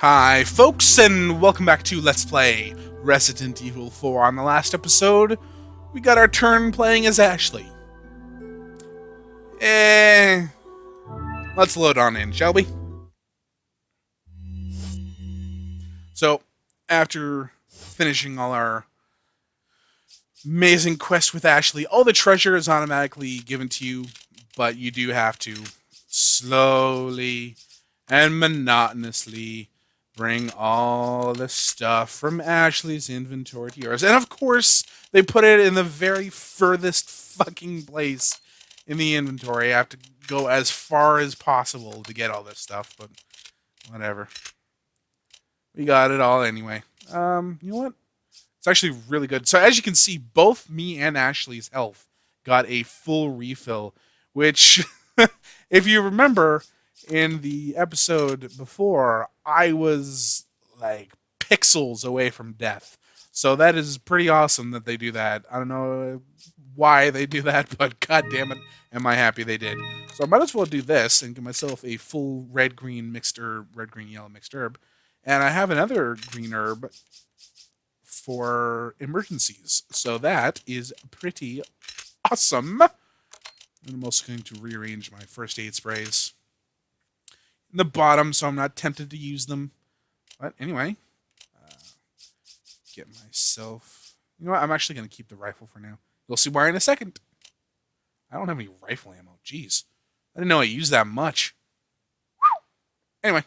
Hi, folks, and welcome back to Let's Play Resident Evil 4. On the last episode, we got our turn playing as Ashley. Let's load on in, shall we? So, after finishing all our amazing quest with Ashley, all the treasure is automatically given to you, but you do have to slowly and monotonously bring all the stuff from Ashley's inventory to yours. And of course, they put it in the very furthest fucking place in the inventory. I have to go as far as possible to get all this stuff, but whatever. We got it all anyway. You know what? It's actually really good. So as you can see, both me and Ashley's health got a full refill, which, if you remember, in the episode before, I was like pixels away from death. So that is pretty awesome that they do that. I don't know why they do that, but god damn it, am I happy they did. So I might as well do this and give myself a full red-green mixed herb, red-green-yellow mixed herb. And I have another green herb for emergencies. So that is pretty awesome. And I'm also going to rearrange my first aid sprays in the bottom so I'm not tempted to use them. But anyway, get myself... You know what? I'm actually going to keep the rifle for now. You'll see why in a second. I don't have any rifle ammo. Jeez. I didn't know I used that much. Anyway.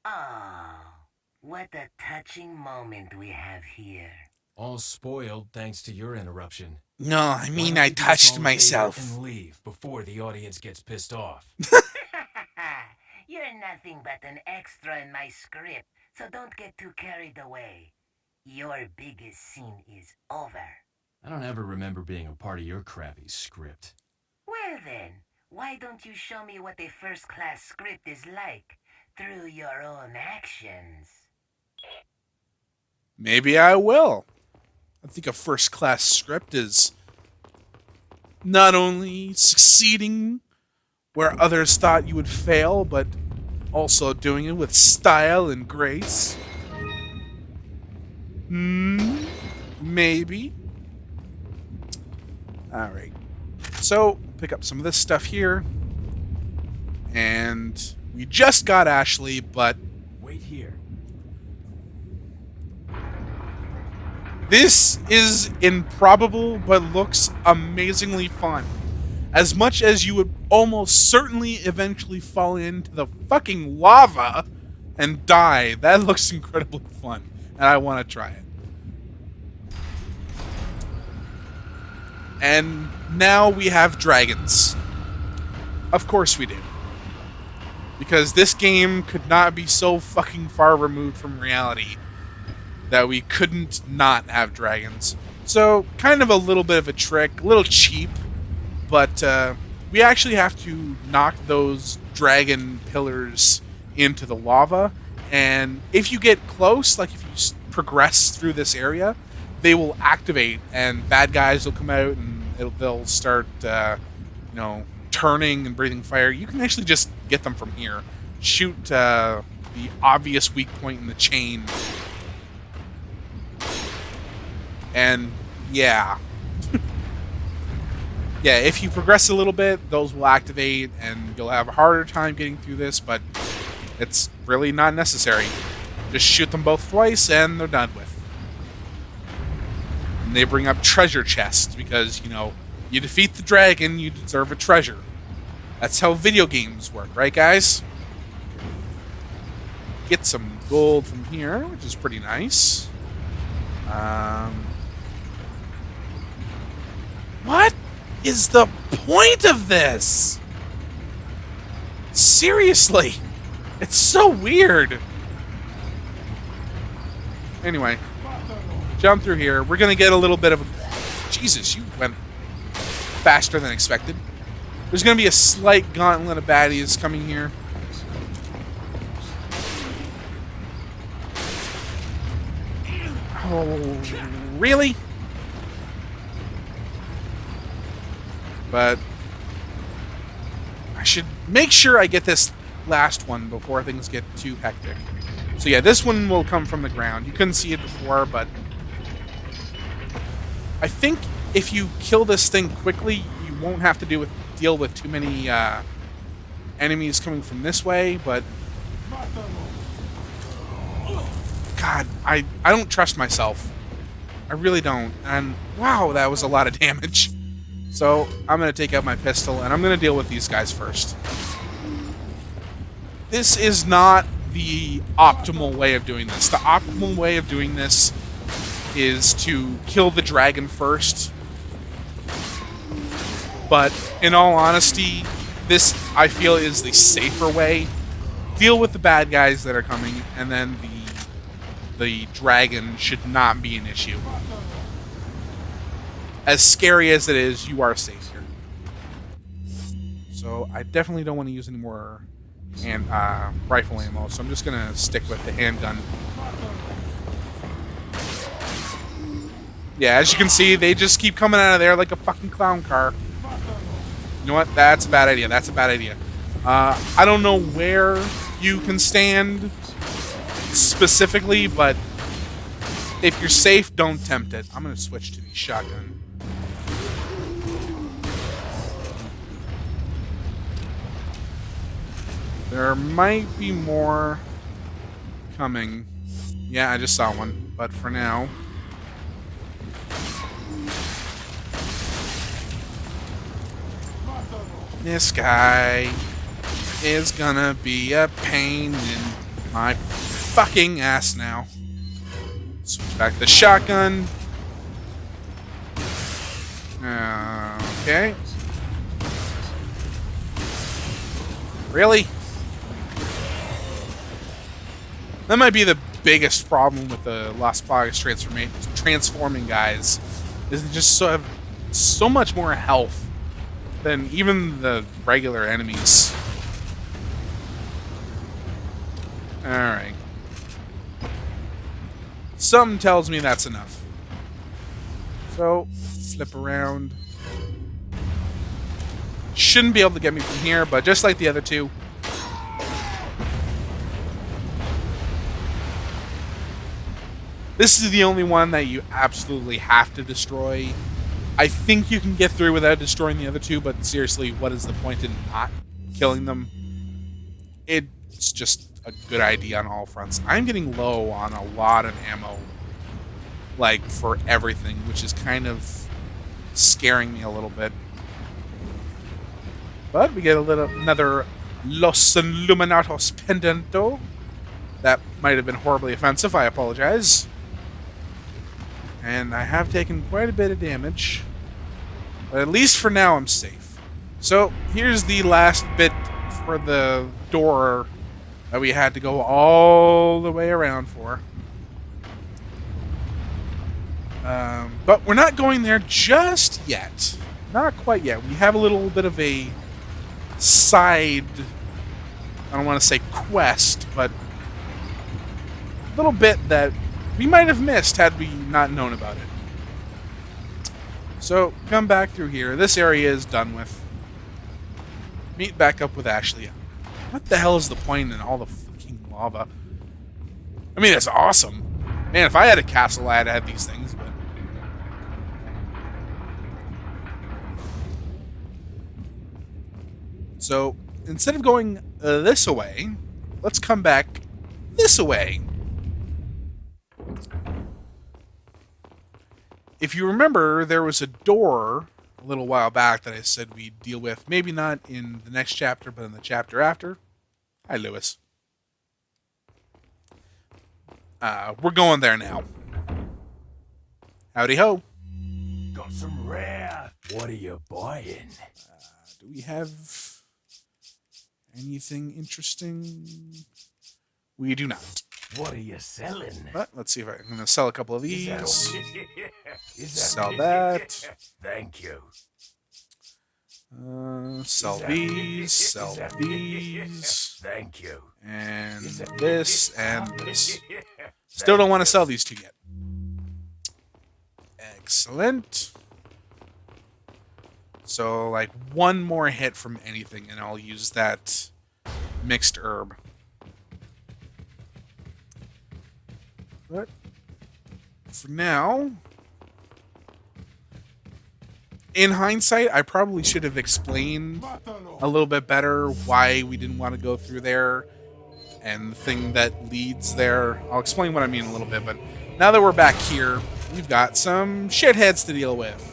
Oh, what a touching moment we have here. All spoiled thanks to your interruption. No, I mean I touched myself. And leave before the audience gets pissed off. You're nothing but an extra in my script, so don't get too carried away. Your biggest scene is over. I don't ever remember being a part of your crappy script. Well then, why don't you show me what a first-class script is like through your own actions? Maybe I will. I think a first-class script is not only succeeding where others thought you would fail, but also doing it with style and grace. Maybe. Alright. So, pick up some of this stuff here. And we just got Ashley, but wait here. This is improbable, but looks amazingly fun. As much as you would almost certainly eventually fall into the fucking lava and die, that looks incredibly fun, and I want to try it. And now we have dragons. Of course we do. Because this game could not be so fucking far removed from reality that we couldn't not have dragons. So, kind of a little bit of a trick, a little cheap, but we actually have to knock those dragon pillars into the lava, and if you get close, like if you progress through this area, they will activate, and bad guys will come out, and they'll start, turning and breathing fire. You can actually just get them from here. Shoot the obvious weak point in the chain. And, yeah. Yeah, if you progress a little bit, those will activate, and you'll have a harder time getting through this, but it's really not necessary. Just shoot them both twice, and they're done with. And they bring up treasure chests, because, you defeat the dragon, you deserve a treasure. That's how video games work, right, guys? Get some gold from here, which is pretty nice. What is the point of this? Seriously. It's so weird. Anyway. Jump through here. We're going to get a little bit of a... Jesus, you went faster than expected. There's going to be a slight gauntlet of baddies coming here. Oh, really? But I should make sure I get this last one before things get too hectic. So yeah, this one will come from the ground. You couldn't see it before, but I think if you kill this thing quickly, you won't have to deal with too many enemies coming from this way, but God, I don't trust myself. I really don't. And wow, that was a lot of damage. So I'm going to take out my pistol, and I'm going to deal with these guys first. This is not the optimal way of doing this. The optimal way of doing this is to kill the dragon first. But in all honesty, this, I feel, is the safer way. Deal with the bad guys that are coming, and then the dragon should not be an issue. As scary as it is, you are safe here. So I definitely don't want to use any more rifle ammo, so I'm just going to stick with the handgun. Yeah, as you can see, they just keep coming out of there like a fucking clown car. You know what? That's a bad idea. That's a bad idea. I don't know where you can stand specifically, but if you're safe, don't tempt it. I'm going to switch to the shotgun. There might be more coming. Yeah, I just saw one. But for now... this guy is gonna be a pain in my fucking ass now. Switch back to the shotgun. Okay. Really? That might be the biggest problem with the Las Plagas transforming guys. Is they just have so much more health than even the regular enemies. Alright. Something tells me that's enough. So, flip around. Shouldn't be able to get me from here, but just like the other two. This is the only one that you absolutely have to destroy. I think you can get through without destroying the other two, but seriously, what is the point in not killing them? It's just a good idea on all fronts. I'm getting low on a lot of ammo, like, for everything, which is kind of scaring me a little bit. But we get another Los Illuminatos Pendento. That might have been horribly offensive, I apologize. And I have taken quite a bit of damage. But at least for now, I'm safe. So, here's the last bit for the door that we had to go all the way around for. But we're not going there just yet. Not quite yet. We have a little bit of a side, I don't want to say quest, but a little bit that we might have missed had we not known about it. So, come back through here. This area is done with. Meet back up with Ashley. What the hell is the point in all the fucking lava? I mean, it's awesome. Man, if I had a castle, I'd have these things, but... So, instead of going this way, let's come back this way. If you remember, there was a door a little while back that I said we'd deal with. Maybe not in the next chapter, but in the chapter after. Hi, Lewis. We're going there now. Howdy ho. Got some rare. What are you buying? Do we have anything interesting? We do not. What are you selling? But let's see if I'm going to sell a couple of these. Sell that? that. Thank you. Sell these. Sell these. Thank you. And this and this. Still don't want to sell these two yet. Excellent. So, like, one more hit from anything, and I'll use that mixed herb. But for now, in hindsight, I probably should have explained a little bit better why we didn't want to go through there and the thing that leads there. I'll explain what I mean in a little bit, but now that we're back here, we've got some shitheads to deal with.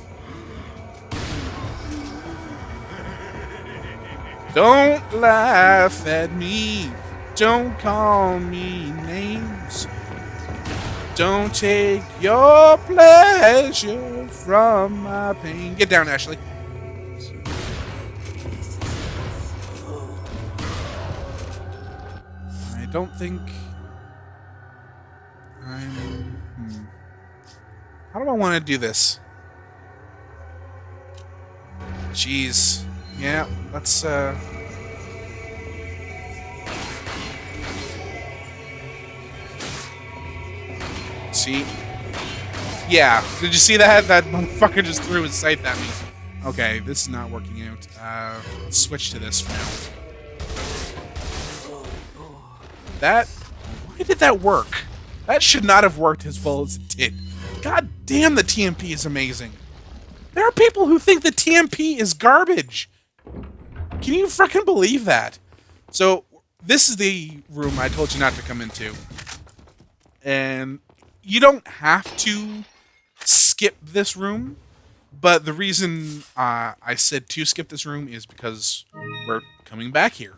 Don't laugh at me. Don't call me names. Don't take your pleasure from my pain. Get down, Ashley. I don't think I'm... How do I want to do this? Jeez. Yeah, let's, see? Yeah, did you see that? That motherfucker just threw his scythe at me. Okay, this is not working out. Let's switch to this for now. That... Why did that work? That should not have worked as well as it did. God damn, the TMP is amazing. There are people who think the TMP is garbage. Can you freaking believe that? So, this is the room I told you not to come into. And you don't have to skip this room, but the reason I said to skip this room is because we're coming back here.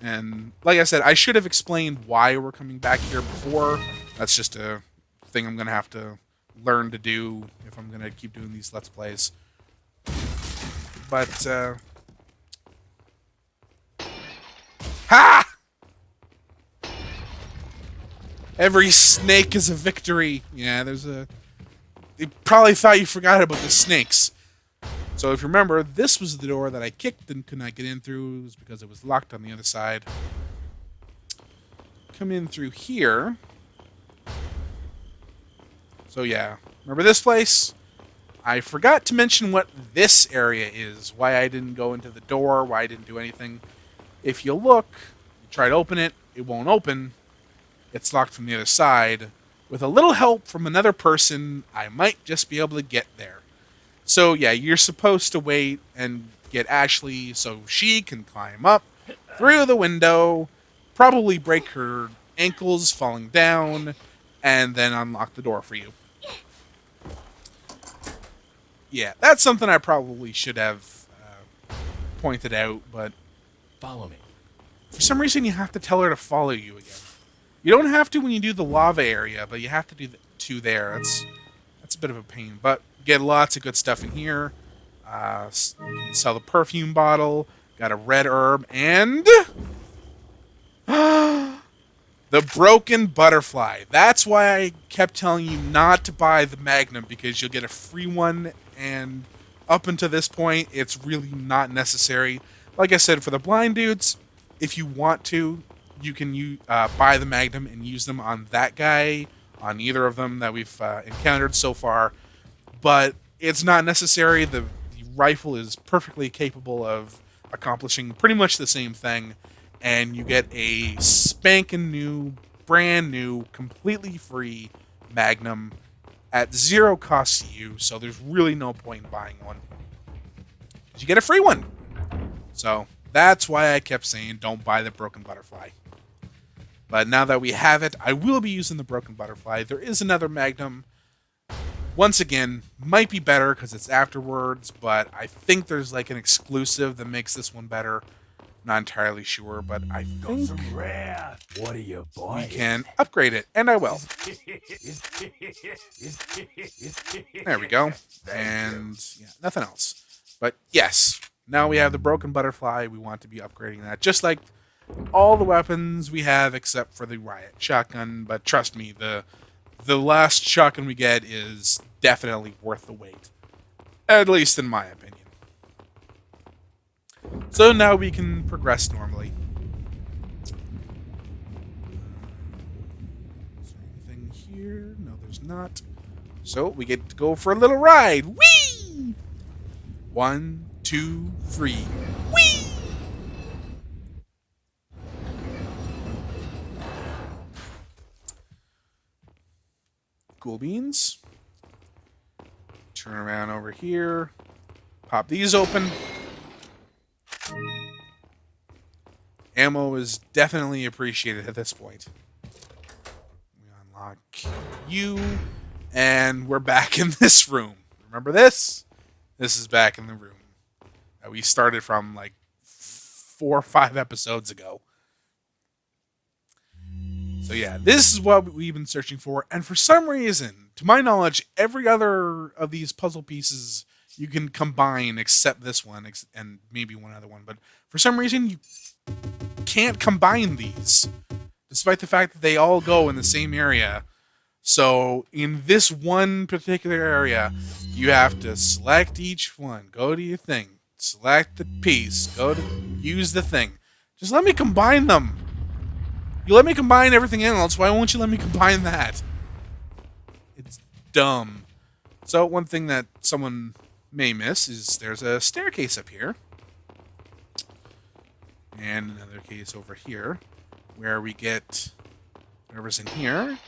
And like I said, I should have explained why we're coming back here before. That's just a thing I'm going to have to learn to do if I'm going to keep doing these Let's Plays. But, ha! Every snake is a victory. Yeah, there's a... They probably thought you forgot about the snakes. So if you remember, this was the door that I kicked and could not get in through. It was because it was locked on the other side. Come in through here. So yeah, remember this place? I forgot to mention what this area is. Why I didn't go into the door, why I didn't do anything. If you look, you try to open it, it won't open. It's locked from the other side. With a little help from another person, I might just be able to get there. So yeah, you're supposed to wait and get Ashley so she can climb up through the window, probably break her ankles falling down, and then unlock the door for you. Yeah, that's something I probably should have pointed out, but Follow me. for some reason you have to tell her to follow you again. You don't have to when you do the lava area, but you have to do the two there. That's a bit of a pain, but get lots of good stuff in here. Sell the perfume bottle, got a red herb, and the broken butterfly. That's why I kept telling you not to buy the Magnum, because you'll get a free one, and up until this point, it's really not necessary. Like I said, for the blind dudes, if you want to, you can buy the Magnum and use them on that guy, on either of them that we've encountered so far. But it's not necessary. The rifle is perfectly capable of accomplishing pretty much the same thing. And you get a spanking new, brand new, completely free Magnum at zero cost to you. So there's really no point in buying one. You get a free one. So that's why I kept saying don't buy the broken butterfly. But now that we have it, I will be using the broken butterfly. There is another Magnum. Once again, might be better because it's afterwards, but I think there's like an exclusive that makes this one better. Not entirely sure, but I think Some rare. What are you we buying? can upgrade it, and I will. There we go. And yeah, nothing else. But yes, now we have the broken butterfly. We want to be upgrading that, just like all the weapons we have except for the riot shotgun. But trust me, the last shotgun we get is definitely worth the wait, at least in my opinion. So now we can progress normally. Is there anything here? No, there's not. So we get to go for a little ride. Whee! 1, 2, 3. Whee! Cool beans. Turn around over here. Pop these open. Ammo is definitely appreciated at this point. We unlock you, and we're back in this room. Remember this? This is back in the room that we started from like 4 or 5 episodes ago. So yeah, this is what we've been searching for, and for some reason, to my knowledge, every other of these puzzle pieces you can combine except this one, and maybe one other one, but for some reason you can't combine these, despite the fact that they all go in the same area. So in this one particular area, you have to select each one, go to your thing, select the piece, go to use the thing. Just let me combine them. You let me combine everything else, why won't you let me combine that? It's dumb. So one thing that someone may miss is there's a staircase up here. And another case over here, where we get whatever's in here.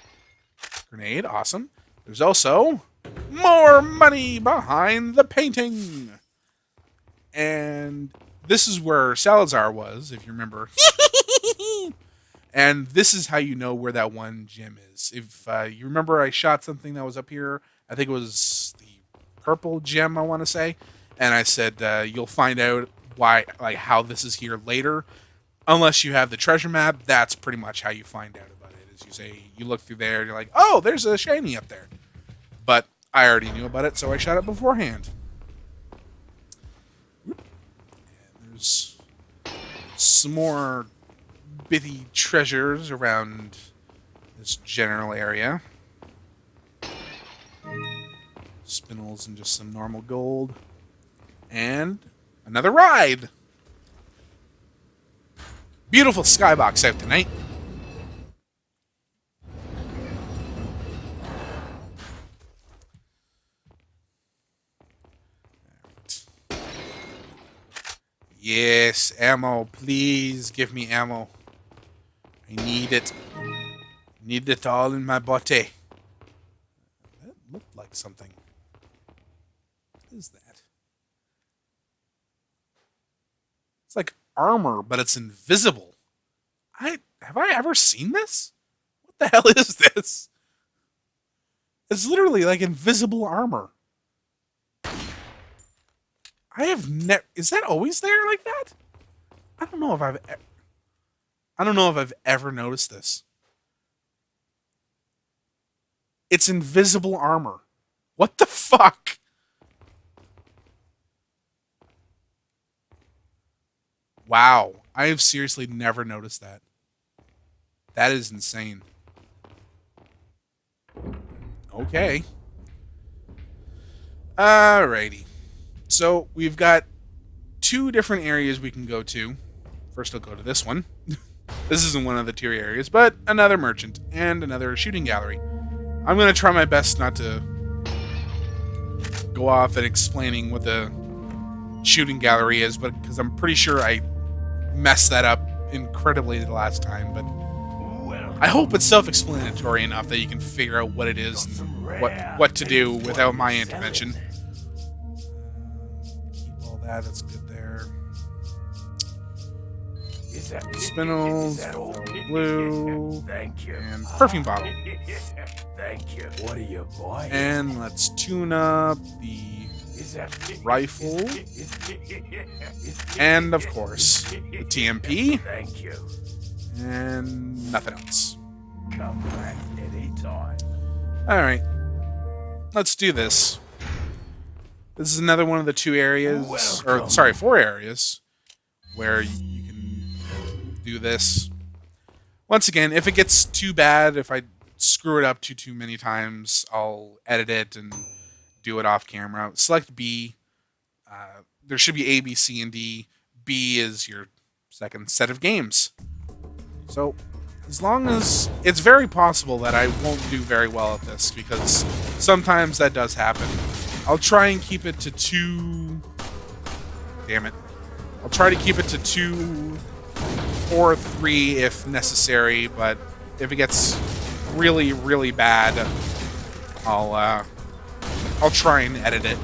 Grenade, awesome. There's also more money behind the painting. And this is where Salazar was, if you remember. And this is how you know where that one gem is. If you remember, I shot something that was up here. I think it was the purple gem, I want to say. And I said, you'll find out why, like, how this is here later. Unless you have the treasure map, that's pretty much how you find out about it. Is you say, you look through there, and you're like, oh, there's a shiny up there. But I already knew about it, so I shot it beforehand. And there's some more bitty treasures around this general area. Spinels and just some normal gold. And another ride! Beautiful skybox out tonight. Yes, ammo. Please give me ammo. I need it. Need it all in my body. That looked like something. What is that? It's like armor, but it's invisible. Have I ever seen this? What the hell is this? It's literally like invisible armor. I have never. Is that always there like that? I don't know if I've ever noticed this. It's invisible armor. What the fuck? Wow. I have seriously never noticed that. That is insane. Okay. Alrighty. So, we've got 2 different areas we can go to. First, I'll go to this one. This isn't one of the 2 areas, but another merchant and another shooting gallery. I'm going to try my best not to go off and explaining what the shooting gallery is, but because I'm pretty sure I messed that up incredibly the last time, but I hope it's self-explanatory enough that you can figure out what it is and what to do without my intervention. Keep all that, that's good there. Spinels, blue, and perfume bottle. Thank you. What are you buying? And let's tune up the rifle. And, of course, the TMP. Thank you. And nothing else. Come back anytime. Alright. Let's do this. This is another one of the 2 areas, or sorry, 4 areas, where you can do this. Once again, if it gets too bad, if I screw it up too many times, I'll edit it and do it off camera. Select B. There should be A, B, C, and D. B is your second set of games. So, as long as... It's very possible that I won't do very well at this, because sometimes that does happen. I'll try and keep it to 2 Damn it. I'll try to keep it to 2 or 3 if necessary, but if it gets really, really bad, I'll try and edit it.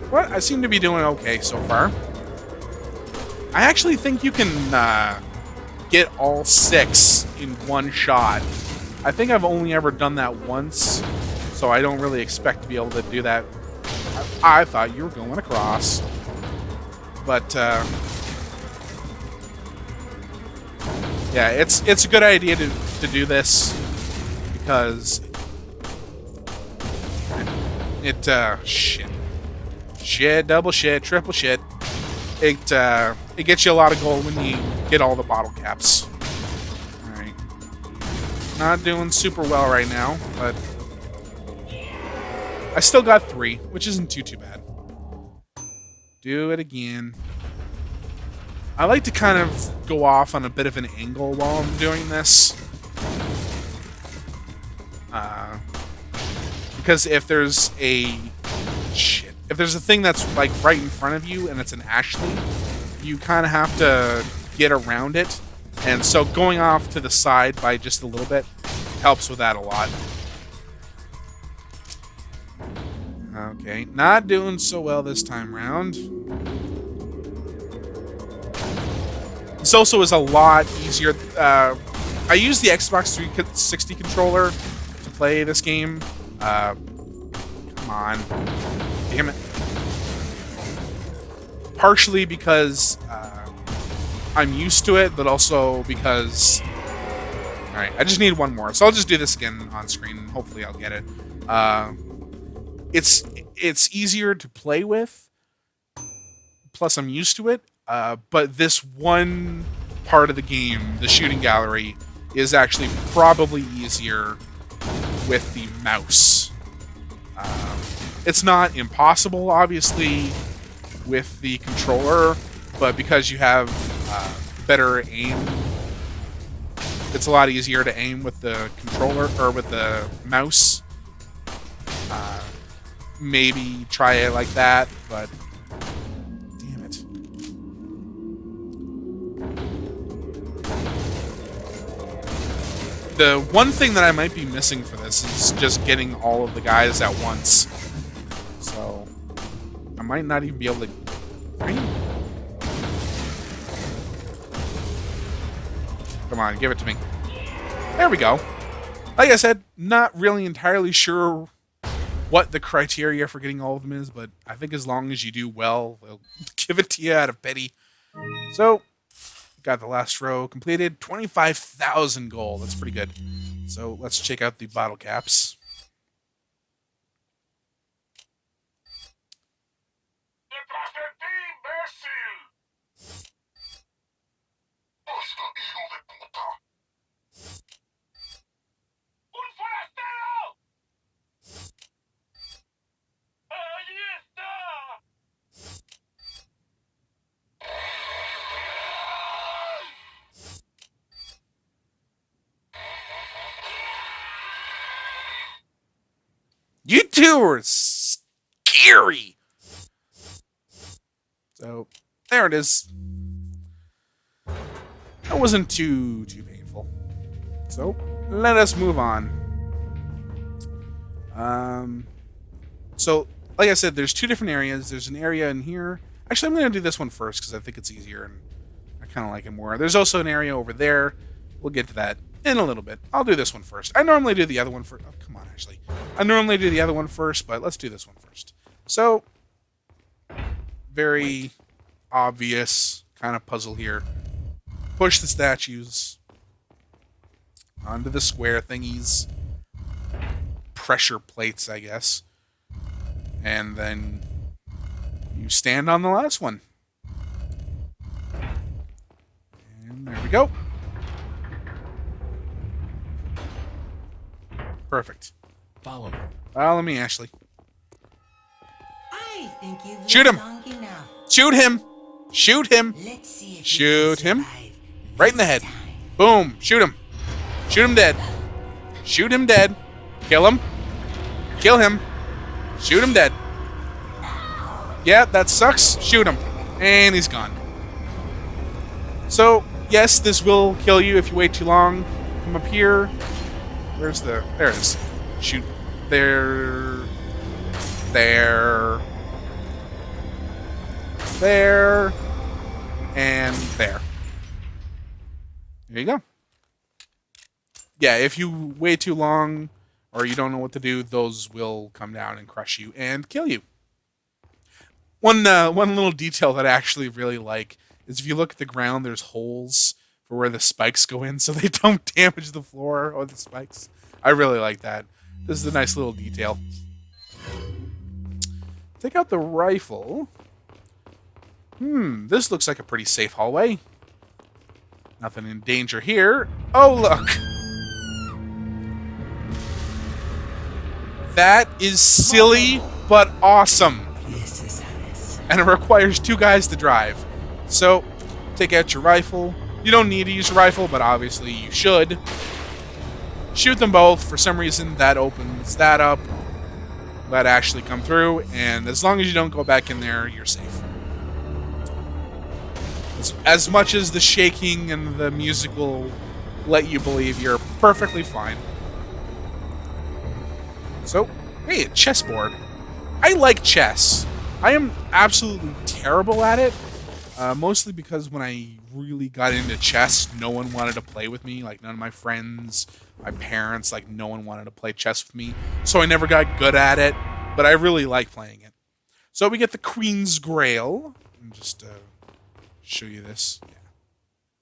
What? I seem to be doing okay so far. I actually think you can get all 6 in one shot. I think I've only ever done that once, so I don't really expect to be able to do that. I thought you were going across. But, yeah, it's a good idea to do this, because shit. Shit, double shit, triple shit. It gets you a lot of gold when you get all the bottle caps. Alright. Not doing super well right now, but I still got 3, which isn't too bad. Do it again. I like to kind of go off on a bit of an angle while I'm doing this. Because if there's a thing that's like right in front of you and it's an Ashley, you kind of have to get around it. And so going off to the side by just a little bit helps with that a lot. Okay, not doing so well this time round. This also is a lot easier. I use the Xbox 360 controller to play this game. Come on. Damn it. Partially because I'm used to it, but also because... Alright, I just need one more. So I'll just do this again on screen, and hopefully I'll get it. It's easier to play with, plus I'm used to it, but this one part of the game, the shooting gallery, is actually probably easier with the mouse. It's not impossible, obviously, with the controller, but because you have better aim, it's a lot easier to aim with the controller, or with the mouse. Maybe try it like that, but damn it. The one thing that I might be missing for this is just getting all of the guys at once. So I might not even be able to... Come on, give it to me. There we go. Like I said, not really entirely sure what the criteria for getting all of them is, but I think as long as you do well, they'll give it to you out of pity. So, got the last row completed. 25,000 gold. That's pretty good. So, let's check out the bottle caps. You two are scary. So, there it is. That wasn't too painful. So, let us move on. So, like I said, there's 2 different areas. There's an area in here. Actually, I'm going to do this one first because I think it's easier and I kind of like it more. There's also an area over there. We'll get to that in a little bit. I'll do this one first. I normally do the other one first. Oh, come on, Ashley. I normally do the other one first, but let's do this one first. So, very obvious kind of puzzle here. Push the statues onto the square thingies. Pressure plates, I guess. And then you stand on the last one. And there we go. Perfect. Follow me. Follow me, Ashley. I think you've Shoot him! long enough. Shoot him! Shoot him! Let's see if you Shoot can him. survive Right in the this head. time. Boom! Shoot him! Shoot him dead. Shoot him dead. Kill him. Kill him. Shoot him dead. Yeah, that sucks. Shoot him. And he's gone. So, yes, this will kill you if you wait too long. Come up here. Where's the... There it is. Shoot. There. There. There. And there. There you go. Yeah, if you wait too long or you don't know what to do, those will come down and crush you and kill you. One little detail that I actually really like is if you look at the ground, there's holes for where the spikes go in so they don't damage the floor or the spikes. I really like that. This is a nice little detail. Take out the rifle. This looks like a pretty safe hallway. Nothing in danger here. Oh, look! That is silly, but awesome. And it requires 2 guys to drive. So, take out your rifle. You don't need to use your rifle, but obviously you should. Shoot them both. For some reason, that opens that up. Let Ashley come through, and as long as you don't go back in there, you're safe. As much as the shaking and the music will let you believe, you're perfectly fine. So, hey, a chessboard. I like chess. I am absolutely terrible at it, mostly because when I really got into chess, no one wanted to play with me. Like, none of my friends, my parents, like, no one wanted to play chess with me. So I never got good at it, but I really like playing it. So we get the Queen's Grail. Let me just show you this. Yeah.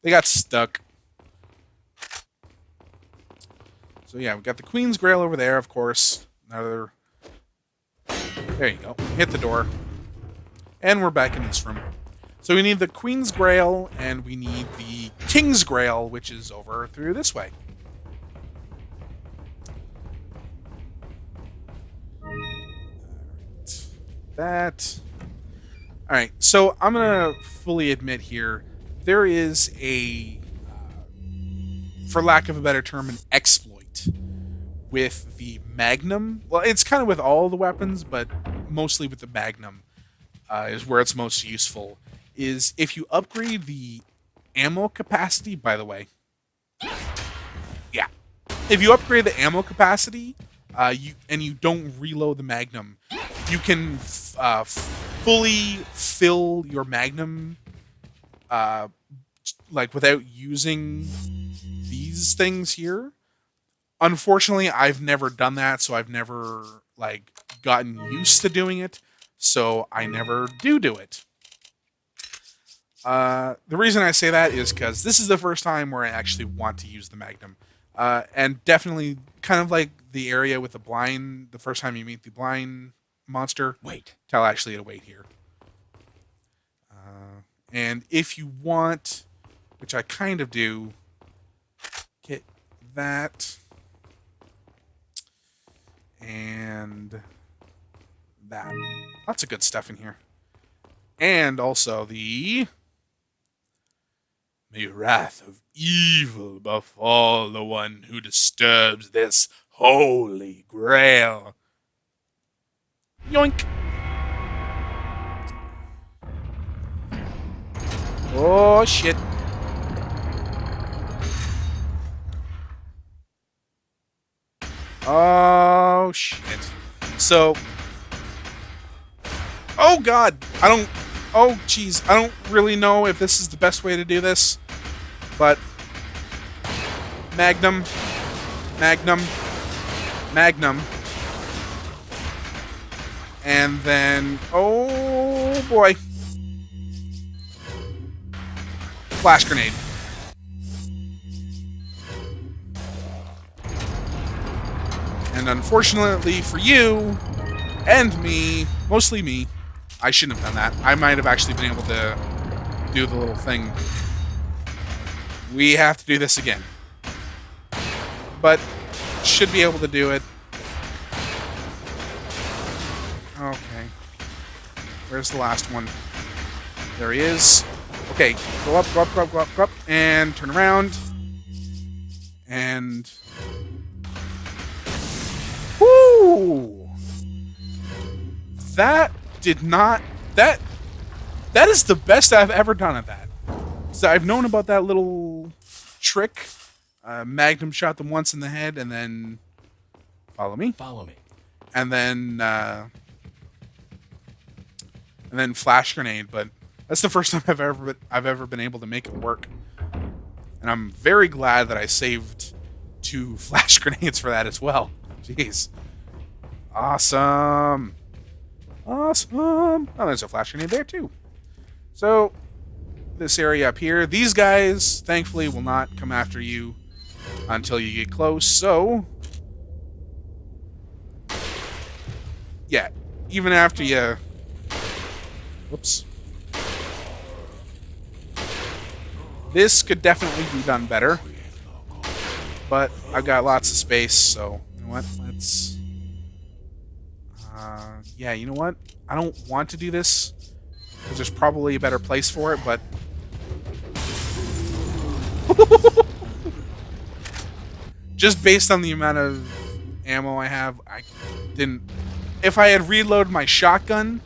They got stuck. So yeah, we got the Queen's Grail over there, of course. Another... There you go. Hit the door. And we're back in this room. So we need the Queen's Grail, and we need the King's Grail, which is over through this way. Alright. That. Alright, so I'm going to fully admit here, there is a, for lack of a better term, an exploit with the Magnum. Well, it's kind of with all the weapons, but mostly with the Magnum is where it's most useful. Is if you upgrade the ammo capacity, by the way. Yeah. If you upgrade the ammo capacity, you don't reload the Magnum, you can fully fill your Magnum like without using these things here. Unfortunately, I've never done that, so I've never like gotten used to doing it, so I never do it. The reason I say that is because this is the first time where I actually want to use the Magnum. And definitely kind of like the area with the blind, the first time you meet the blind monster. Wait. Tell Ashley to wait here. And if you want, which I kind of do, get that. And that. Lots of good stuff in here. And also the... May wrath of evil befall the one who disturbs this holy grail. Yoink! Oh, shit. Oh, shit. So... Oh, God! Oh, jeez. I don't really know if this is the best way to do this. But... Magnum. Magnum. Magnum. And then... Oh, boy. Flash grenade. And unfortunately for you, and me, mostly me, I shouldn't have done that. I might have actually been able to do the little thing. We have to do this again. But should be able to do it. Okay. Where's the last one? There he is. Okay, go up, go up, go up, go up, go up, and turn around. And... Whoo! That did not that that is the best I've ever done at that. So I've known about that little trick. Magnum shot them once in the head, and then follow me, Follow me. and then flash grenade. But that's the first time I've ever been able to make it work, and I'm very glad that I saved 2 flash grenades for that as well. Jeez, awesome, awesome. Oh, there's a flash grenade there too. So this area up here, these guys thankfully will not come after you until you get close. So yeah, even after you, whoops, this could definitely be done better, but I've got lots of space, so you know what, let's yeah, you know what, I don't want to do this because there's probably a better place for it, but just based on the amount of ammo I have, I didn't. If I had reloaded my shotgun,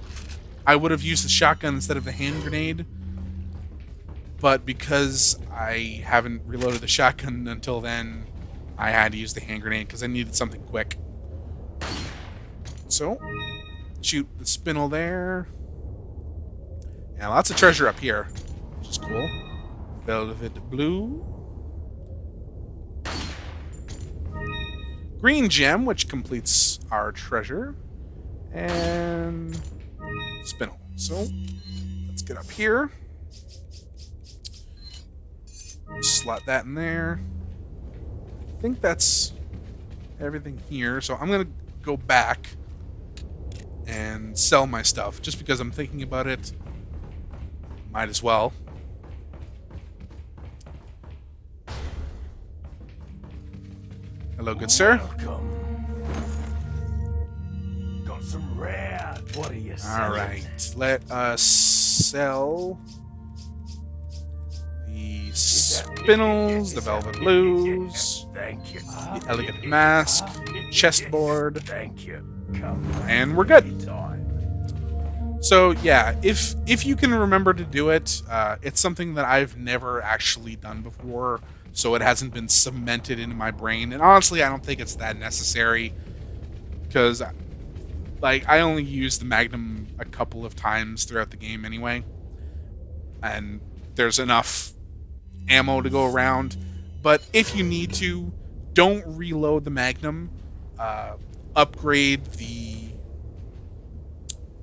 I would have used the shotgun instead of the hand grenade. But because I haven't reloaded the shotgun until then, I had to use the hand grenade because I needed something quick. So, shoot the spindle there. Yeah, lots of treasure up here, which is cool. Velvet blue. Green gem, which completes our treasure. And spindle. So, let's get up here. Slot that in there. I think that's everything here. So I'm going to go back and sell my stuff. Just because I'm thinking about it. Might as well. Hello, good sir. Welcome. Got some rare. What are you selling? All right, let us sell the spindles, the velvet blues, Thank you. the elegant mask, chestboard, Thank you. Come and we're good. anytime. So yeah, if you can remember to do it, it's something that I've never actually done before, so it hasn't been cemented into my brain. And honestly, I don't think it's that necessary because, like, I only used the Magnum a couple of times throughout the game anyway, and there's enough ammo to go around. But if you need to, don't reload the Magnum. Upgrade the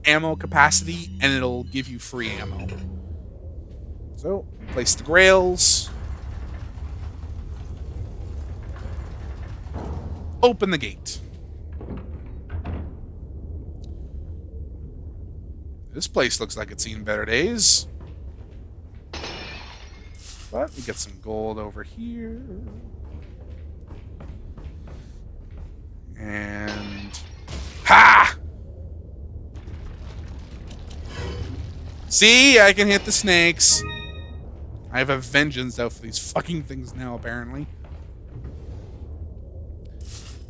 ammo capacity, and it'll give you free ammo. So, place the grails. Open the gate. This place looks like it's seen better days. But we get some gold over here. And... ha! See? I can hit the snakes. I have a vengeance out for these fucking things now, apparently.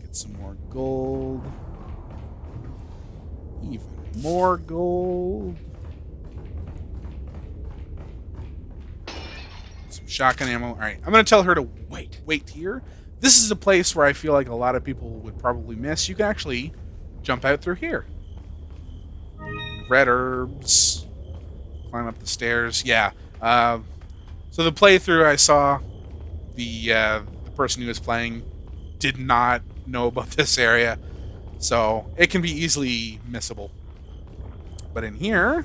Get some more gold. Even more gold. Some shotgun ammo. Alright, I'm going to tell her to wait here. This is a place where I feel like a lot of people would probably miss. You can actually jump out through here. Red herbs. Climb up the stairs. Yeah. So the playthrough I saw, the person who was playing did not know about this area. So it can be easily missable. But in here,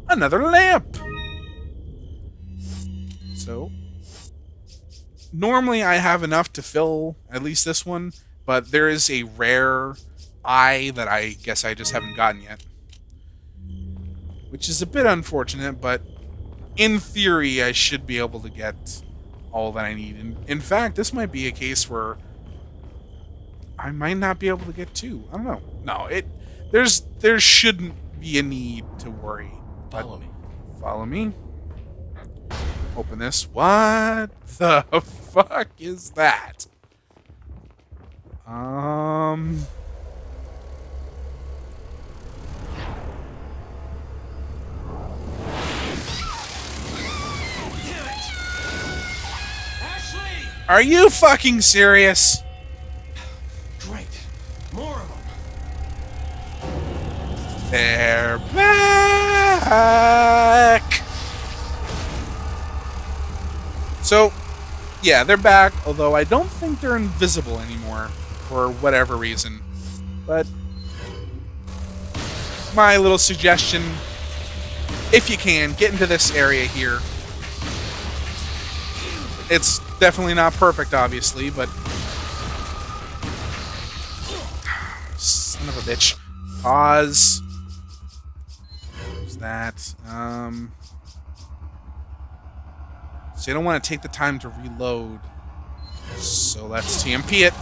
another lamp. So normally I have enough to fill at least this one, but there is a rare eye that I guess I just haven't gotten yet. Which is a bit unfortunate, but in theory I should be able to get all that I need. And in fact, this might be a case where I might not be able to get 2. I don't know. No, there shouldn't be a need to worry. Follow me. Follow me. Open this. What the fuck is that? Are you fucking serious? Great. More of them. They're back! So, yeah, they're back, although I don't think they're invisible anymore, for whatever reason. But, my little suggestion, if you can, get into this area here. It's definitely not perfect, obviously, but... Son of a bitch. Pause. What's that? So you don't want to take the time to reload. So let's TMP it.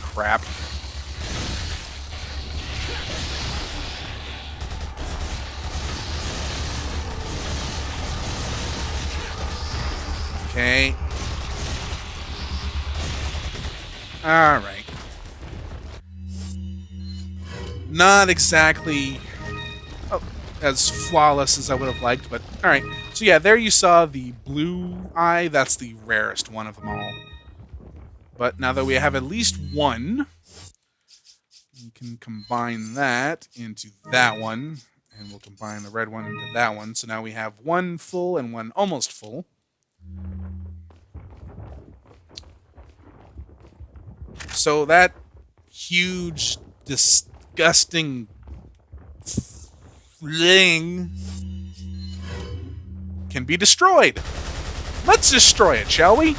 Crap. Okay. Alright. Not exactly as flawless as I would have liked, but alright. So yeah, there you saw the blue eye. That's the rarest one of them all. But now that we have at least one, we can combine that into that one, and we'll combine the red one into that one. So now we have one full and one almost full. So that huge, disgusting thing can be destroyed. Let's destroy it, shall we?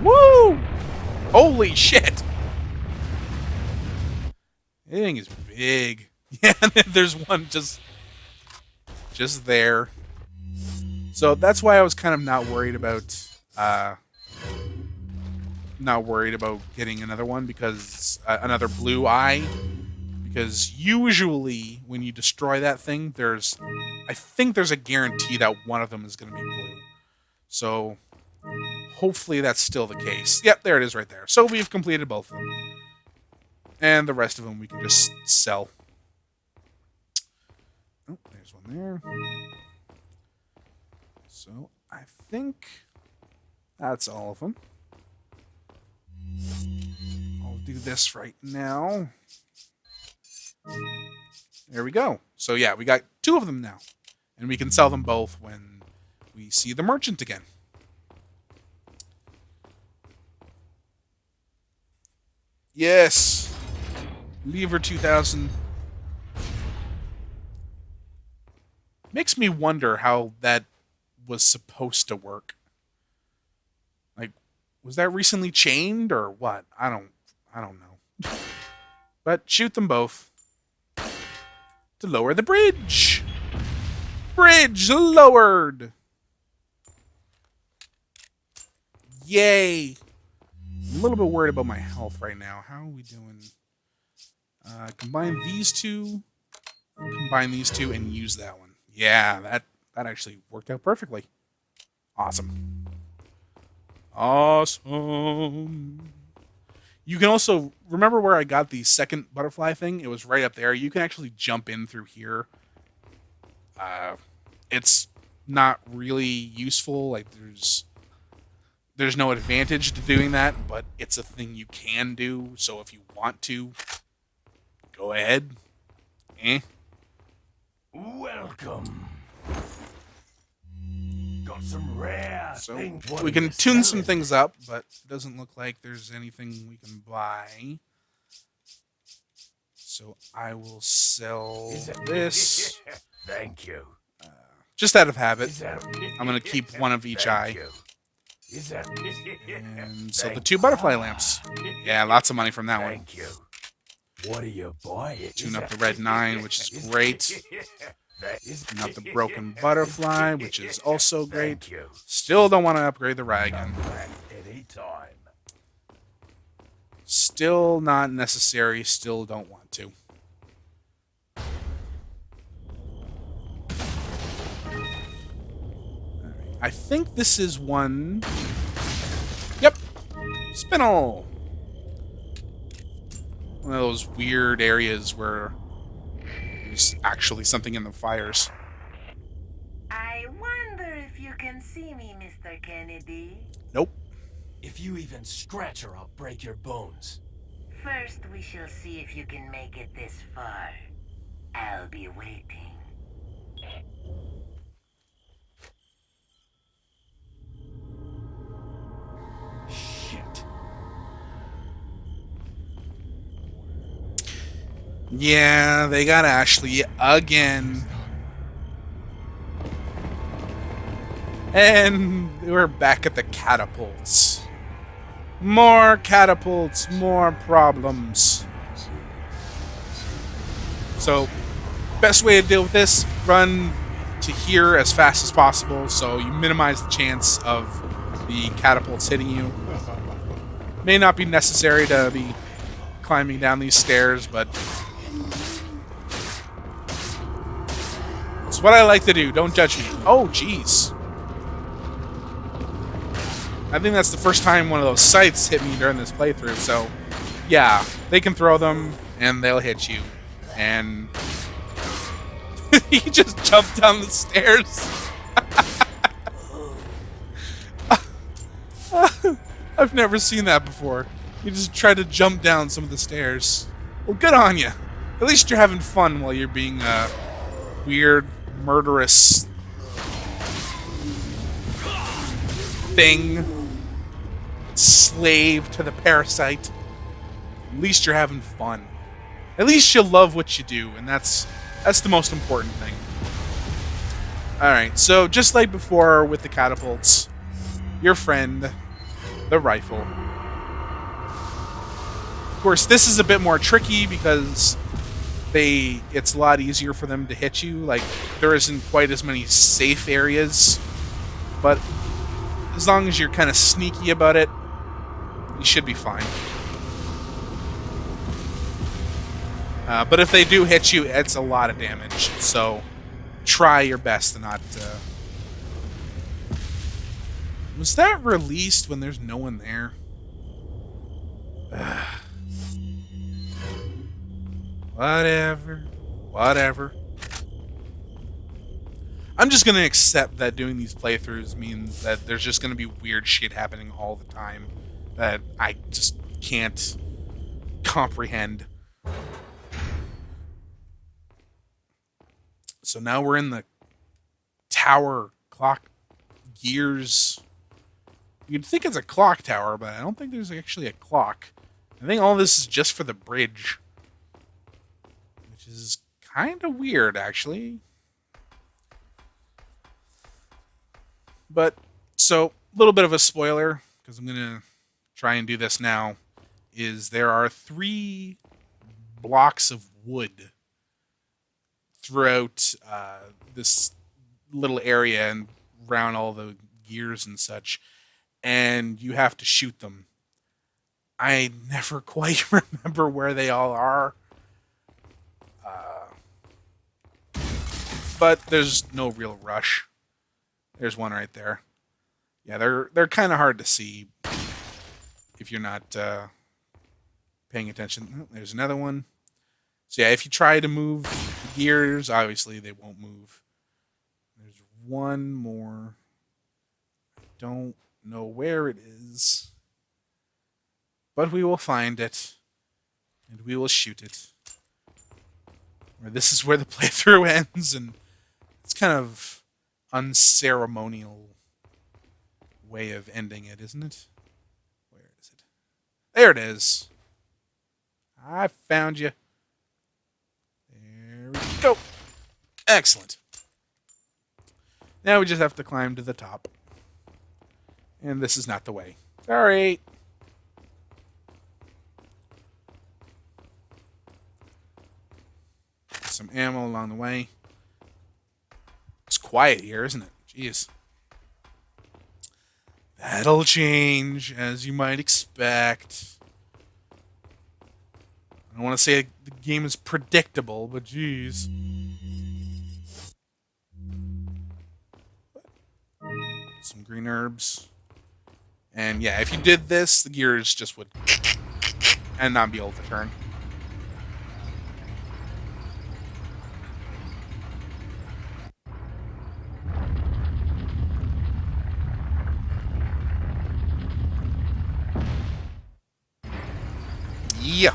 Woo! Holy shit! That thing is big. Yeah, there's one just there. So that's why I was kind of not worried about getting another one, because another blue eye, because usually when you destroy that thing, I think there's a guarantee that one of them is going to be blue. So hopefully that's still the case. Yep, there it is right there. So we've completed both of them, and the rest of them we can just sell. Oh, there's one there. So I think that's all of them. I'll do this right now. There we go. So yeah, we got 2 of them now. And we can sell them both when we see the merchant again. Yes! Lever 2000. Makes me wonder how that was supposed to work. Like, was that recently chained or what? I don't know. But shoot them both to lower the bridge. Bridge lowered. Yay. I'm a little bit worried about my health right now. How are we doing? Combine these two, and use that one. Yeah, that actually worked out perfectly. Awesome. Awesome. You can also, remember where I got the second butterfly thing? It was right up there. You can actually jump in through here. It's not really useful. Like, there's no advantage to doing that, but it's a thing you can do. So if you want to, go ahead. Welcome. Got some rare So things. we can tune some things up, but it doesn't look like there's anything we can buy. So I will sell this. Thank you. Just out of habit. Is that I'm going to keep one of each eye. Thank you. Is that And so the 2 butterfly lamps. Yeah, lots of money from that one. Thank you. What are you buying? Tune up the red 9, which is great. Tune up the broken butterfly, which is also great. Thank you. Still don't want to upgrade the Raygun. Come back anytime. Still not necessary. Still don't want to. I think this is one... Yep! Spinel! One of those weird areas where you There's actually something in the fires. I wonder if you can see me, Mr. Kennedy. Nope. If you even scratch her, I'll break your bones. First, we shall see if you can make it this far. I'll be waiting. Shit. Yeah, they got Ashley again. And we're back at the catapults. More catapults, more problems. So, best way to deal with this, run to here as fast as possible so you minimize the chance of the catapults hitting you. May not be necessary to be climbing down these stairs, but it's what I like to do. Don't judge me. Oh, jeez. I think that's the first time one of those sights hit me during this playthrough, so yeah, they can throw them and they'll hit you. And he just jumped down the stairs. I've never seen that before. You just tried to jump down some of the stairs. Well, good on you. At least you're having fun while you're being a weird, murderous thing. Slave to the parasite. At least you're having fun. At least you love what you do, and that's the most important thing. Alright, so just like before with the catapults, your friend, the rifle. Of course, this is a bit more tricky because it's a lot easier for them to hit you. Like, there isn't quite as many safe areas, but as long as you're kind of sneaky about it, you should be fine. But if they do hit you, it's a lot of damage. So try your best to not... Was that released when there's no one there? Whatever. I'm just going to accept that doing these playthroughs means that there's just going to be weird shit happening all the time that I just can't comprehend. So now we're in the tower clock gears. You'd think it's a clock tower, but I don't think there's actually a clock. I think all this is just for the bridge. Which is kind of weird, actually. But, so, a little bit of a spoiler, because I'm going to try and do this now, is there are 3 blocks of wood throughout this little area and around all the gears and such, and you have to shoot them. I never quite remember where they all are. But there's no real rush. There's one right there. Yeah, they're kind of hard to see if you're not paying attention. Oh, there's another one. So yeah, if you try to move the gears, obviously they won't move. There's one more. I don't know where it is. But we will find it. And we will shoot it. Or this is where the playthrough ends, and it's kind of unceremonial way of ending it, isn't it? Where is it? There it is. I found you. There we go. Excellent. Now we just have to climb to the top. And this is not the way. Sorry. Some ammo along the way. It's quiet here, isn't it? Jeez. That'll change, as you might expect. I don't want to say the game is predictable, but jeez. Some green herbs. And yeah, if you did this, the gears just would and not be able to turn. Yeah.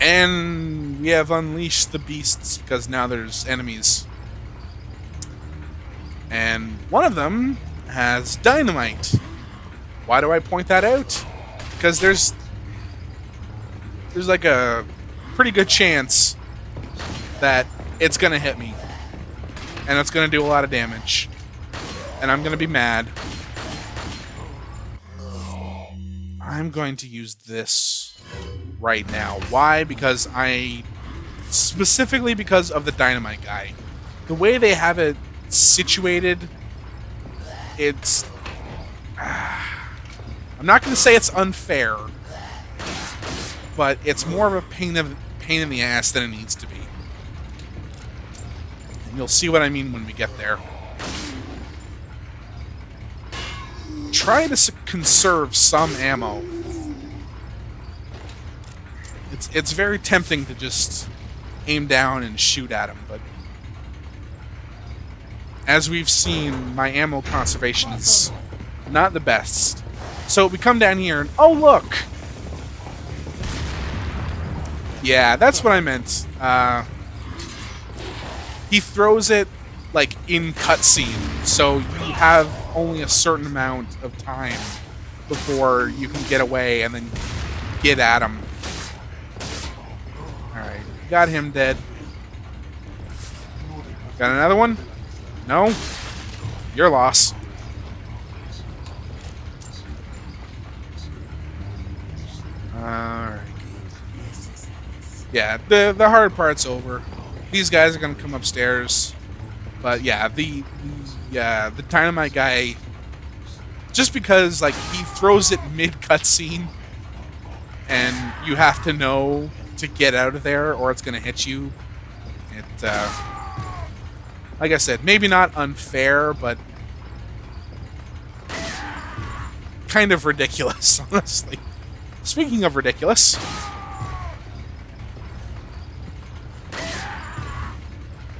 And we have unleashed the beasts because now there's enemies. And one of them has dynamite. Why do I point that out? Because there's like a pretty good chance that it's gonna hit me. And it's gonna do a lot of damage. And I'm gonna be mad. I'm going to use this right now. Why? Because specifically because of the dynamite guy. The way they have it situated, it's... I'm not going to say it's unfair, but it's more of a pain in the ass than it needs to be. And you'll see what I mean when we get there. Try to conserve some ammo. It's very tempting to just aim down and shoot at him, but as we've seen, my ammo conservation is not the best. So we come down here and oh look! Yeah, that's what I meant. He throws it like in cutscene, so you have only a certain amount of time before you can get away and then get at him. Alright, got him dead. Got another one? No? Your loss. Alright. Yeah, the hard part's over. These guys are gonna come upstairs. But yeah, the dynamite guy, just because like he throws it mid cutscene and you have to know to get out of there or it's gonna hit you. It like I said, maybe not unfair, but kind of ridiculous, honestly. Speaking of ridiculous,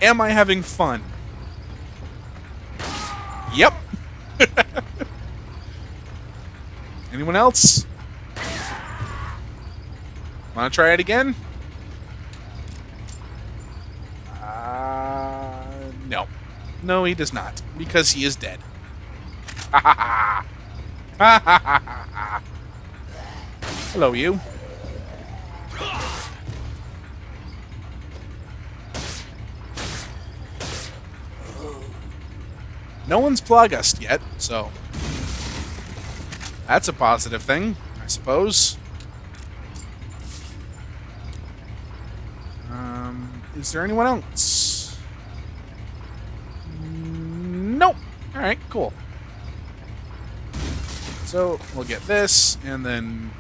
am I having fun? Yep. Anyone else? Want to try it again? No. No, he does not. Because he is dead. Ha ha ha. Ha ha ha ha. Hello, you. No one's Plagueist yet, so that's a positive thing, I suppose. Is there anyone else? Nope. Alright, cool. So, we'll get this, and then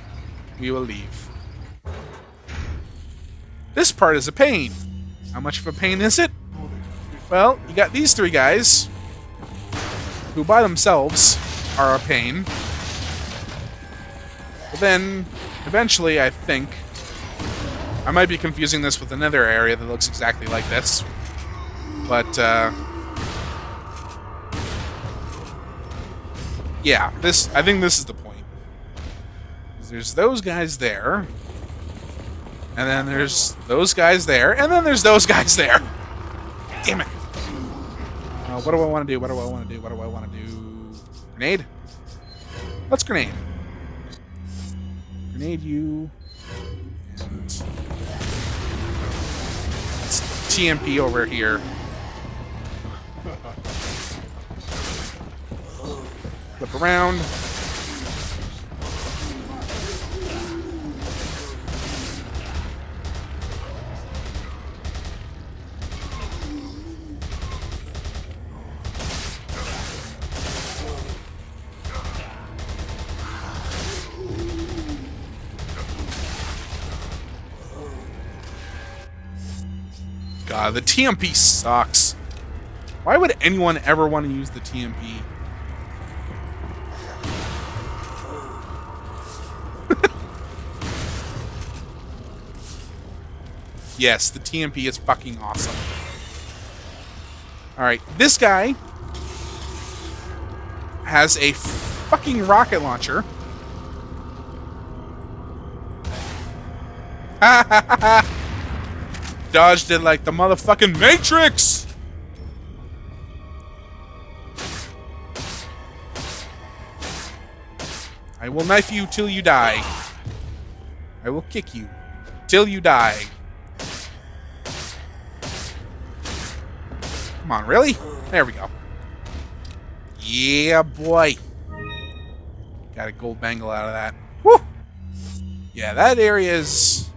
we will leave. This part is a pain. How much of a pain is it? Well, you got these three guys, who by themselves are a pain. But then, eventually, I think... I might be confusing this with another area that looks exactly like this. But, yeah, I think this is the point. There's those guys there. And then there's those guys there. And then there's those guys there. Damn it. What do I want to do? What do I want to do? What do I want to do? Grenade? Let's grenade. Grenade you. And let's TMP over here. Flip around. God, the TMP sucks. Why would anyone ever want to use the TMP? Yes, the TMP is fucking awesome. Alright, this guy has a fucking rocket launcher. Dodged it like the motherfucking Matrix! I will knife you till you die. I will kick you till you die. Come on, really? There we go. Yeah, boy. Got a gold bangle out of that. Woo! Yeah, that area is,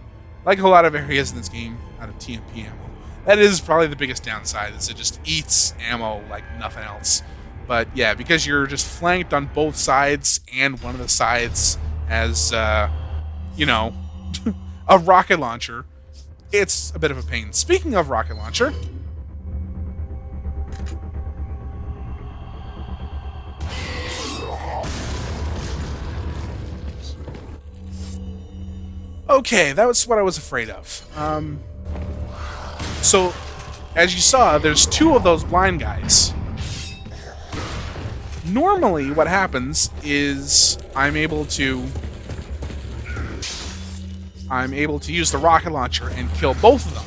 like a lot of areas in this game, out of TMP ammo. That is probably the biggest downside, is it just eats ammo like nothing else. But yeah, because you're just flanked on both sides, and one of the sides has, you know, a rocket launcher, it's a bit of a pain. Speaking of rocket launcher... Okay, that was what I was afraid of. So, as you saw, there's two of those blind guys. Normally, what happens is I'm able to use the rocket launcher and kill both of them.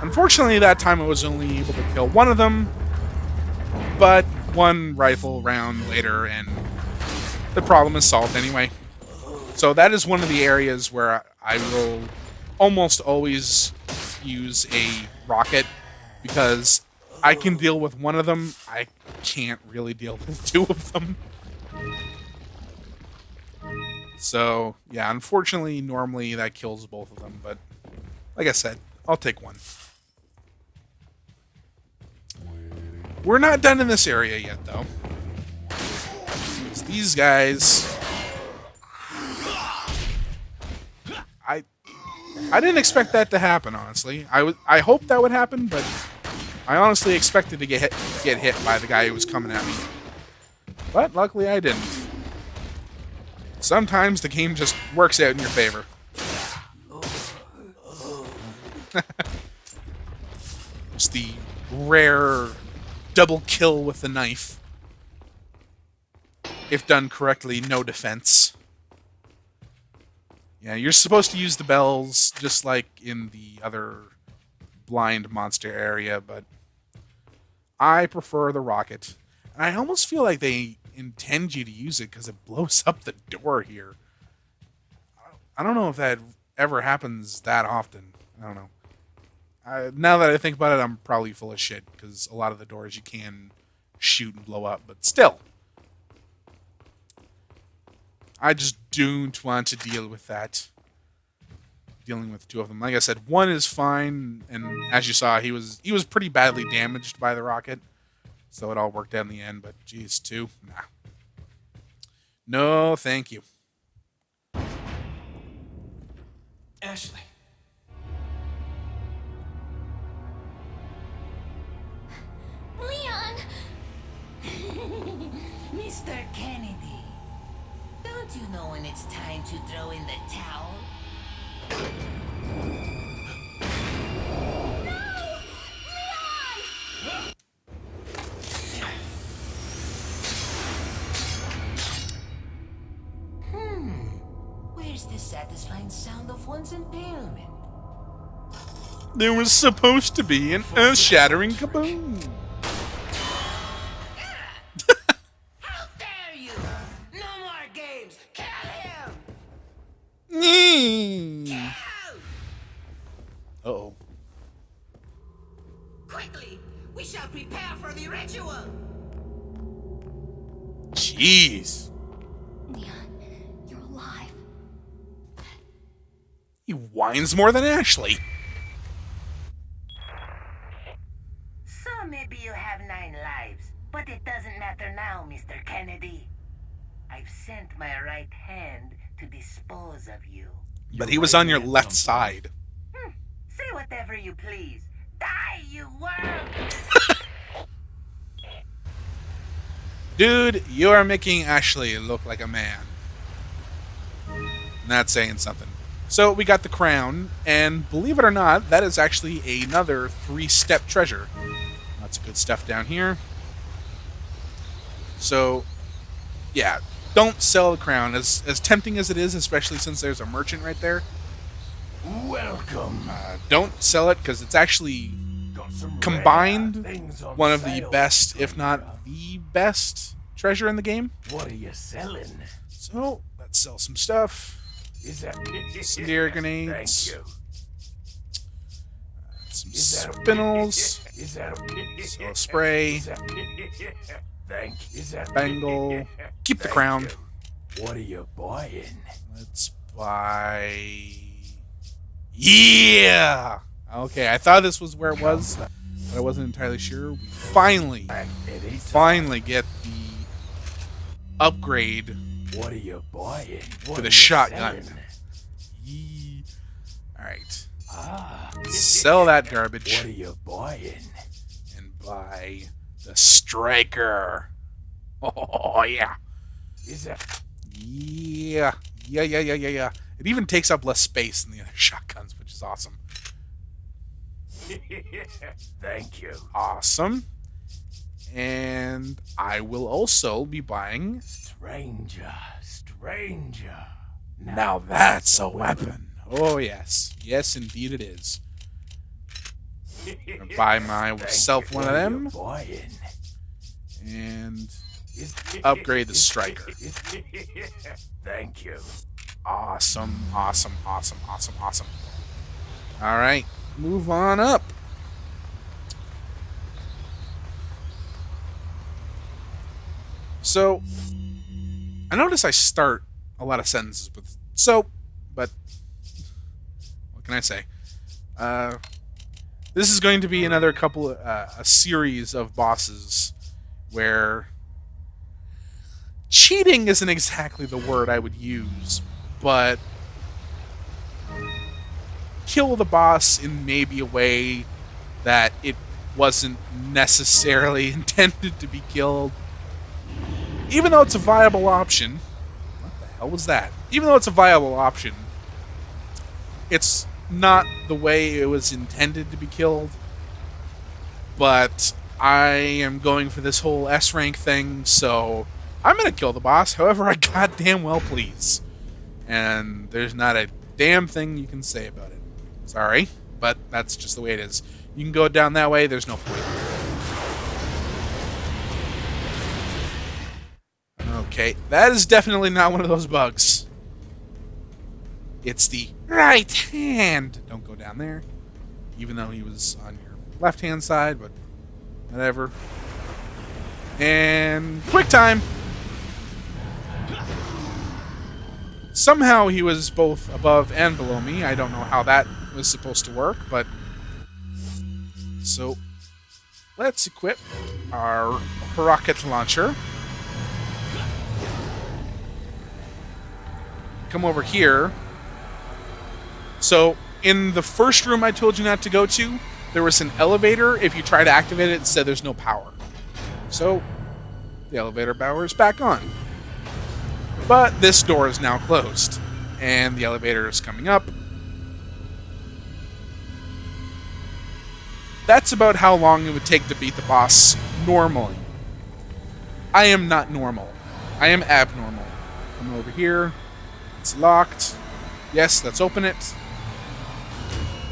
Unfortunately, that time I was only able to kill one of them, but one rifle round later, and the problem is solved anyway. So that is one of the areas where I will almost always use a rocket, because I can deal with one of them. I can't really deal with two of them. So, yeah, unfortunately, normally that kills both of them. But, like I said, I'll take one. We're not done in this area yet, though. These guys... I didn't expect that to happen, honestly. I hoped that would happen, but I honestly expected to get hit by the guy who was coming at me. But luckily I didn't. Sometimes the game just works out in your favor. It's the rare double kill with the knife. If done correctly, no defense. Yeah, you're supposed to use the bells just like in the other blind monster area, but I prefer the rocket. And I almost feel like they intend you to use it because it blows up the door here. I don't know if that ever happens that often. I don't know. Now that I think about it, I'm probably full of shit, because a lot of the doors you can shoot and blow up, but still. I just don't want to deal with that. Dealing with two of them. Like I said, one is fine, and as you saw, he was pretty badly damaged by the rocket. So it all worked out in the end, but geez, two? Nah. No, thank you. Ashley. Leon! Mr. Kennedy, don't you know when it's time to throw in the towel? Where's the satisfying sound of one's impalement? There was supposed to be an earth-shattering kaboom. How dare you! No more games! Kill him! Kill! Uh-oh. Quickly, we shall prepare for the ritual! Jeez. Leon, you're alive. He whines more than Ashley. So maybe you have 9 lives, but it doesn't matter now, Mr. Kennedy. I've sent my right hand to dispose of you. But he was on your left side. Say whatever you please. Die, you worm! Dude, you are making Ashley look like a man. Not saying something. So we got the crown, and believe it or not, that is actually another 3-step treasure. Lots of good stuff down here. So, yeah, don't sell the crown. As tempting as it is, especially since there's a merchant right there, Welcome. don't sell it because it's actually Got some combined rare things on one of the sale, best, if stranger. not the best, treasure in the game. What are you selling? So, let's sell some stuff. Is that Incendiary grenades. Thank you. Some Is that spinels. Is that Sell a spray. Is that Is that Bangle. Keep the Thank crown. you. What are you buying? Let's buy. Yeah! Okay, I thought this was where it was, but I wasn't entirely sure. We finally get the upgrade What are you buying? What to are the you shotgun. selling? Alright. Ah. Sell that What garbage are you buying? and buy the striker. Oh, yeah. Is that Yeah. Yeah. It even takes up less space than the other shotguns, which is awesome. Thank you. Awesome. And I will also be buying... Stranger. Now that's a weapon. Oh, yes. Yes, indeed it is. I'm gonna buy myself one of them and upgrade the striker. Thank you. Awesome. Alright, move on up. So, I notice I start a lot of sentences with so, but what can I say? This is going to be another a series of bosses where cheating isn't exactly the word I would use, but kill the boss in maybe a way that it wasn't necessarily intended to be killed. Even though it's a viable option. What the hell was that? Even though it's a viable option, it's not the way it was intended to be killed. But I am going for this whole S rank thing, so I'm gonna kill the boss however I goddamn well please. And there's not a damn thing you can say about it. Sorry, but that's just the way it is. You can go down that way, there's no point. Okay, that is definitely not one of those bugs. It's the right hand. Don't go down there. Even though he was on your left-hand side, but whatever. And quick time. Somehow he was both above and below me. I don't know how that was supposed to work, but... So, let's equip our rocket launcher. Come over here. So, in the first room I told you not to go to, there was an elevator. If you try to activate it, it said there's no power. So, the elevator power is back on. But this door is now closed, and the elevator is coming up. That's about how long it would take to beat the boss normally. I am not normal. I am abnormal. Come over here. It's locked. Yes, let's open it.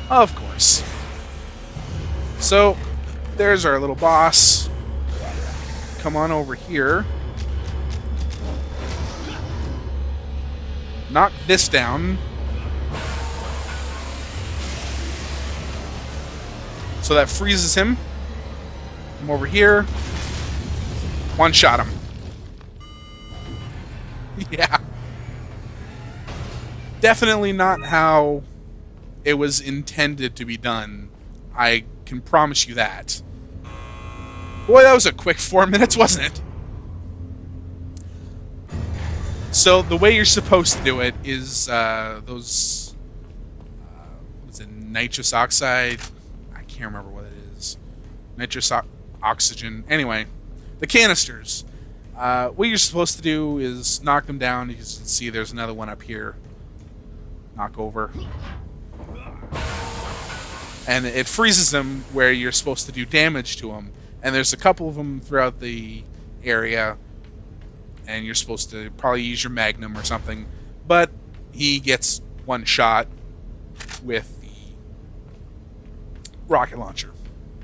Of course. So, there's our little boss. Come on over here. Knock this down. So that freezes him. Come over here. One shot him. Yeah. Definitely not how it was intended to be done. I can promise you that. Boy, that was a quick 4 minutes, wasn't it? So the way you're supposed to do it is those what is it, nitrous oxide? I can't remember what it is. Nitrous oxygen. Anyway, the canisters. What you're supposed to do is knock them down. You can see there's another one up here. Knock over. And it freezes them where you're supposed to do damage to them. And there's a couple of them throughout the area. and you're supposed to probably use your magnum or something, but he gets one shot with the rocket launcher.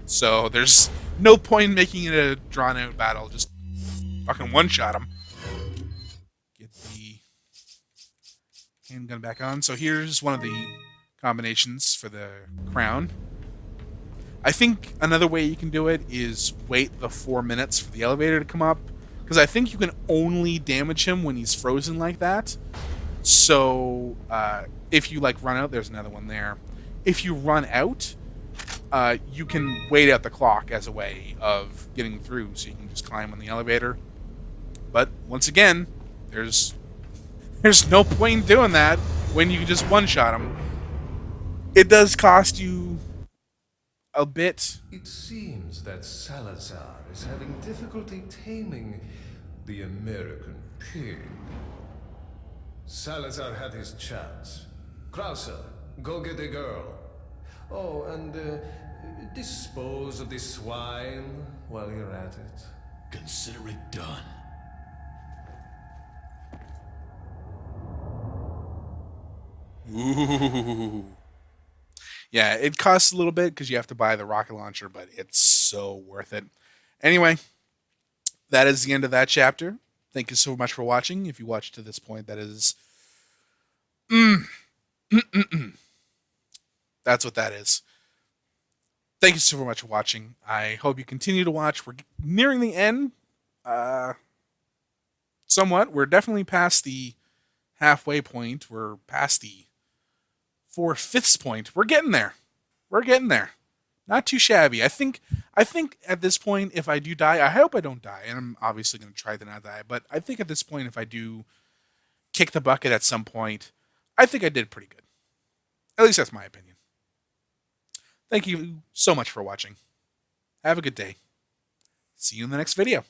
So there's no point in making it a drawn out battle. Just fucking one shot him. Get the handgun back on. So here's one of the combinations for the crown. I think another way you can do it is wait the 4 minutes for the elevator to come up, because I think you can only damage him when he's frozen like that. So if you like run out, there's another one there. If you run out, you can wait out the clock as a way of getting through, so you can just climb on the elevator. But once again, there's no point in doing that when you can just one-shot him. It does cost you a bit. It seems that Salazar is having difficulty taming the American pig. Salazar had his chance. Krauser, go get a girl. Oh, and dispose of this swine while you're at it. Consider it done. Ooh. Yeah, it costs a little bit because you have to buy the rocket launcher, but it's so worth it. Anyway, that is the end of that chapter. Thank you so much for watching. If you watched to this point, that is... That's what that is. Thank you so much for watching. I hope you continue to watch. We're nearing the end. Somewhat. We're definitely past the halfway point. We're past the 4/5 point. We're getting there. We're getting there. Not too shabby. I think at this point, if I do die, I hope I don't die, and I'm obviously going to try to not die, but I think at this point, if I do kick the bucket at some point, I think I did pretty good. At least that's my opinion. Thank you so much for watching. Have a good day. See you in the next video.